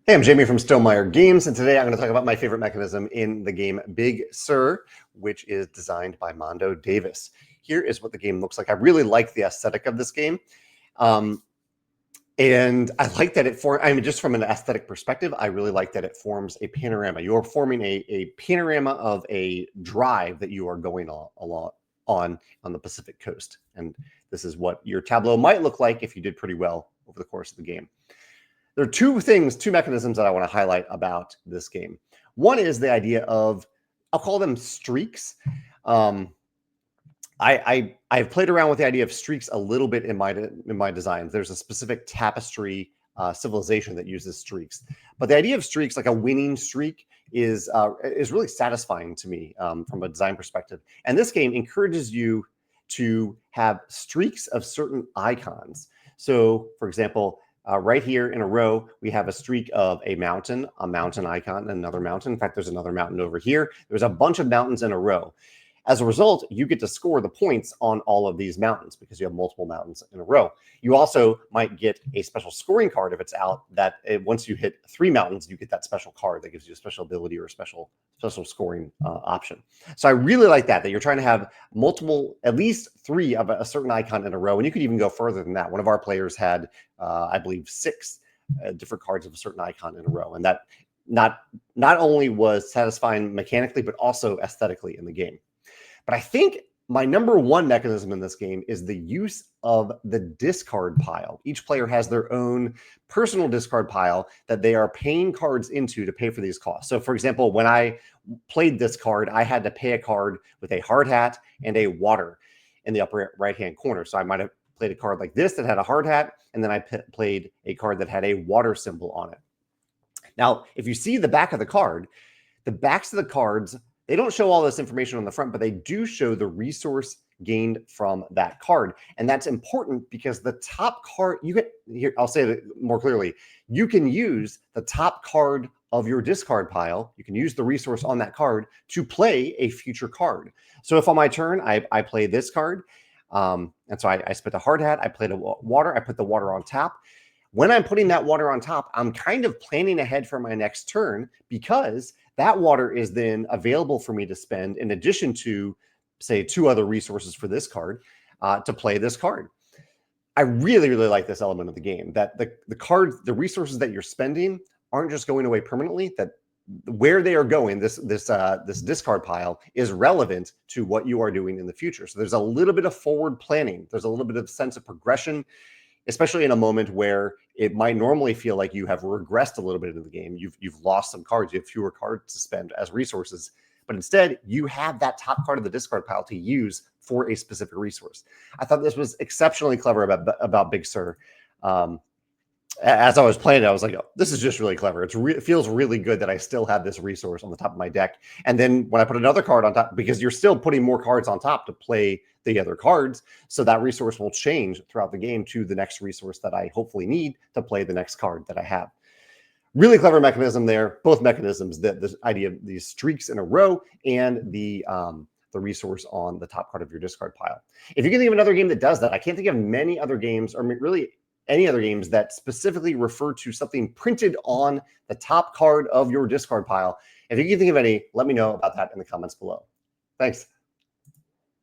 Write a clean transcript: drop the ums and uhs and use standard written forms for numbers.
Hey, I'm Jamey from Stonemaier Games, and today I'm going to talk about my favorite mechanism in the game Big Sur, which is designed by Mondo Davis. Here is what the game looks like. I really like the aesthetic of this game. And I like that just from an aesthetic perspective, I really like that it forms a panorama. You're forming a panorama of a drive that you are going on the Pacific coast. And this is what your tableau might look like if you did pretty well over the course of the game. There are two mechanisms that I want to highlight about this game. One is the idea of, I'll call them streaks. I've played around with the idea of streaks a little bit in my designs. There's a specific tapestry civilization that uses streaks, but the idea of streaks, like a winning streak, is really satisfying to me from a design perspective. And this game encourages you to have streaks of certain icons. So, for example, right here in a row, we have a streak of a mountain icon, another mountain. In fact, there's another mountain over here. There's a bunch of mountains in a row. As a result, you get to score the points on all of these mountains because you have multiple mountains in a row. You also might get a special scoring card if it's out that once you hit 3 mountains, you get that special card that gives you a special ability or a special scoring option. So I really like that you're trying to have multiple, at least 3 of a certain icon in a row. And you could even go further than that. One of our players had, I believe, 6 different cards of a certain icon in a row. And that not only was satisfying mechanically, but also aesthetically in the game. But I think my number one mechanism in this game is the use of the discard pile. Each player has their own personal discard pile that they are paying cards into to pay for these costs. So, for example, when I played this card, I had to pay a card with a hard hat and a water in the upper right-hand corner. So I might have played a card like this that had a hard hat, and then I played a card that had a water symbol on it. Now, if you see the back of the card, the backs of the cards, they don't show all this information on the front, but they do show the resource gained from that card. And that's important because the top card, I'll say it more clearly. You can use the top card of your discard pile. You can use the resource on that card to play a future card. So if on my turn, I play this card, and so I spent a hard hat, I played a water, I put the water on top. When I'm putting that water on top, I'm kind of planning ahead for my next turn because that water is then available for me to spend in addition to, say, 2 other resources for this card to play this card. I really, really like this element of the game, that the resources that you're spending aren't just going away permanently, that where they are going, this discard pile is relevant to what you are doing in the future. So there's a little bit of forward planning. There's a little bit of sense of progression, especially in a moment where it might normally feel like you have regressed a little bit in the game. You've lost some cards. You have fewer cards to spend as resources, but instead you have that top card of the discard pile to use for a specific resource. I thought this was exceptionally clever about Big Sur. As I was playing it, I was like, oh, this is just really clever. It feels really good that I still have this resource on the top of my deck. And then when I put another card on top, because you're still putting more cards on top to play the other cards, so that resource will change throughout the game to the next resource that I hopefully need to play the next card that I have. Really clever mechanism there. Both mechanisms, this idea of these streaks in a row and the resource on the top card of your discard pile. If you can think of another game that does that, I can't think of many other games, or really any other games that specifically refer to something printed on the top card of your discard pile. If you can think of any, let me know about that in the comments below. Thanks.